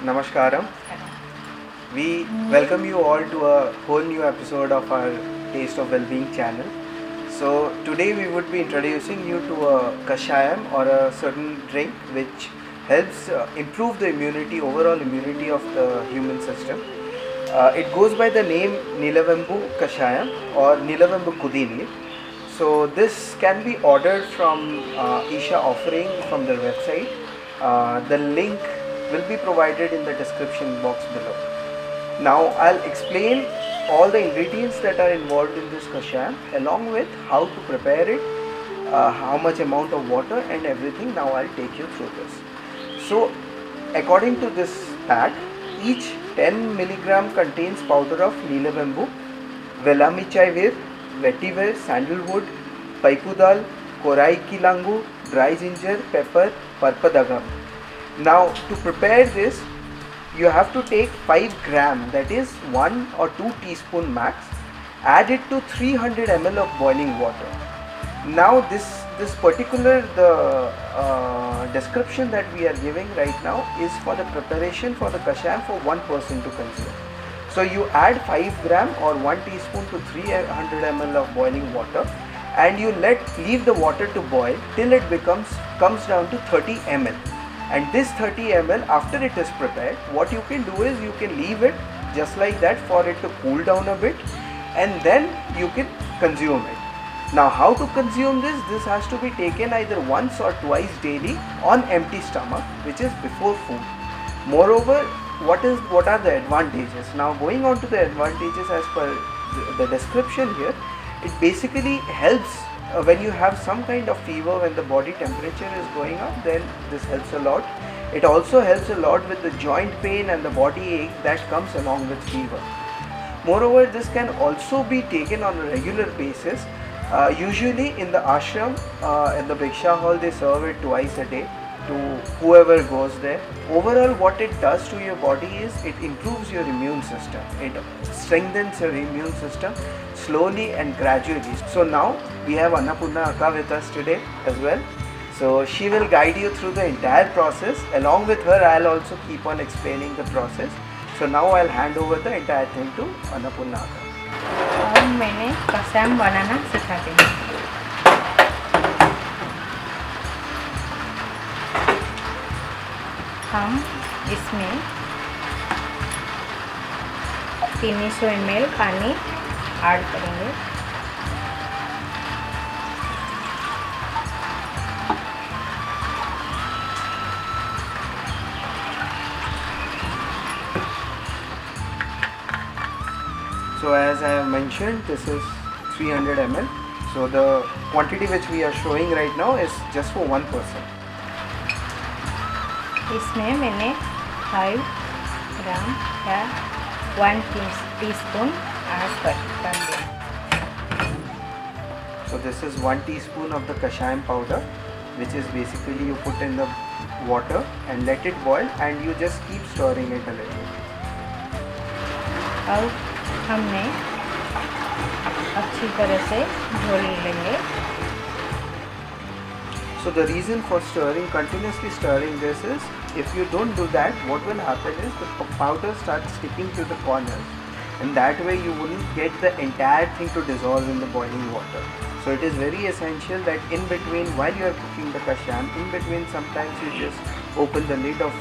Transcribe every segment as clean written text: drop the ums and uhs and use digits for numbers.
Namaskaram. We welcome you all to a whole new episode of our Taste of Wellbeing channel. So today we would be introducing you to a kashayam or a certain drink which helps improve the overall immunity of the human system. It goes by the name Nilavembu Kashayam or Nilavembu Kudini. So this can be ordered from Isha Offering from their website. The link will be provided in the description box below. Now I'll explain all the ingredients that are involved in this kashayam along with how to prepare it, how much amount of water and everything. Now I'll take you through this. So according to this pack, each 10 milligram contains powder of Nilavembu, Velamichaivir, Vetiver, sandalwood, Paipudal, Korai Kilangu, dry ginger, pepper, Parpadagam. Now to prepare this, you have to take 5 gram, that is 1 or 2 teaspoon max, add it to 300 ml of boiling water. Now this particular description that we are giving right now is for the preparation for the kashayam for one person to consume. So you add 5 gram or 1 teaspoon to 300 ml of boiling water, and you leave the water to boil till it comes down to 30 ml. And this 30 ml, after it is prepared, what you can do is you can leave it just like that for it to cool down a bit, and then you can consume it. Now how to consume this? This has to be taken either once or twice daily on empty stomach, which is before food. Moreover, what are the advantages? Now going on to the advantages as per the description here, it basically helps when you have some kind of fever, when the body temperature is going up, then this helps a lot. It also helps a lot with the joint pain and the body ache that comes along with fever. Moreover, this can also be taken on a regular basis. Usually in the ashram, in the Bhiksha hall, they serve it twice a day to whoever goes there. Overall, what it does to your body is it improves your immune system. It strengthens your immune system slowly and gradually. So now we have Annapurna Akka with us today as well. So she will guide you through the entire process. Along with her, I'll also keep on explaining the process. So now I'll hand over the entire thing to Annapurna Akka. अब मैंने कसाम बनाना सिखा दी। हम इसमें 300 ml पानी add करेंगे। So as I have mentioned, this is 300 ml. So the quantity which we are showing right now is just for one person. इसमें मैंने 5 ग्राम या 1 टीस्पून ऐड कर दिया। So this is 1 teaspoon of the kashayam powder, which is basically you put in the water and let it boil, and you just keep stirring it a little. अब हमने अच्छी तरह से घोल लेंगे। So the reason for continuously stirring this is, if you don't do that, what will happen is the powder starts sticking to the corners, and that way you wouldn't get the entire thing to dissolve in the boiling water. So it is very essential that in between, while you are cooking the kashayam, in between sometimes you just open the lid of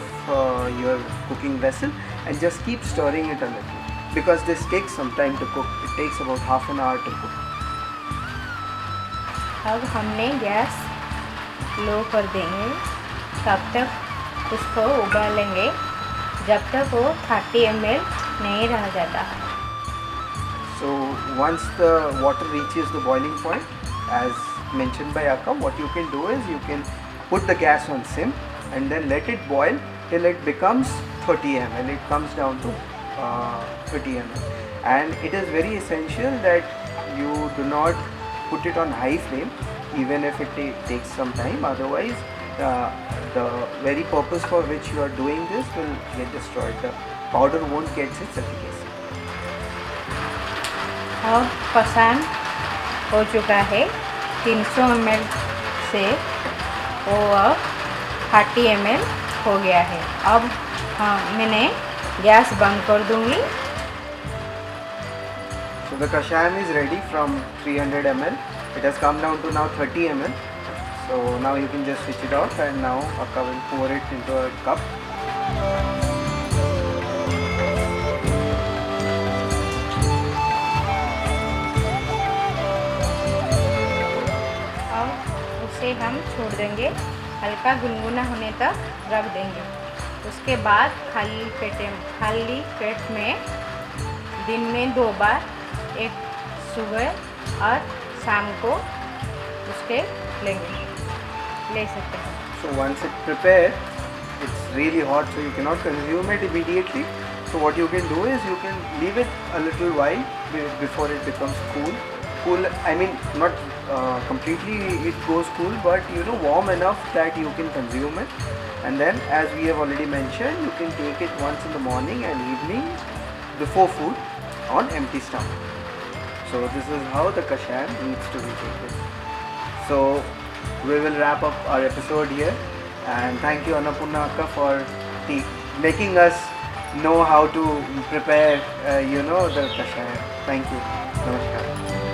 your cooking vessel and just keep stirring it a little, because this takes some time to cook. It takes about half an hour to cook. अब हमने gas लो कर देंगे, तब तक उसको उबालेंगे जब तक वो 30 ml नहीं रह जाता। So once the water reaches the boiling point, as mentioned by Akka, what you can do is you can put the gas on sim and then let it boil till it becomes 30 ml. It comes down to 30 ml, and it is very essential that you do not put it on high flame, even if it takes some time. Otherwise, the very purpose for which you are doing this will get destroyed. The powder won't get its efficacy. अब कसाम हो चुका है। 300 ml से वो अब 30 ml हो गया है। अब मैंने गैस बंद कर दूंगी। So the kashayam is ready from 300 ml. It has come down to now 30 ml. So now you can just switch it off, and now Akka will pour it into a cup. अब उसे हम छोड़ देंगे, हल्का गुनगुना होने तक रख देंगे। उसके बाद खाली पेट में दिन में 2 बार, एक सुबह और शाम को उसके ले सकते हैं। So once it prepared, it's really hot, so you cannot consume it immediately. So what you can do is you can leave it a little while before it becomes cool. I mean, not completely it goes cool, but warm enough that you can consume it. And then, as we have already mentioned, you can take it once in the morning and evening before food on empty stomach. So this is how the kashayam needs to be taken. So we will wrap up our episode here, and thank you Annapurna Akka for making us know how to prepare the kashayam. Thank you. Namaskar.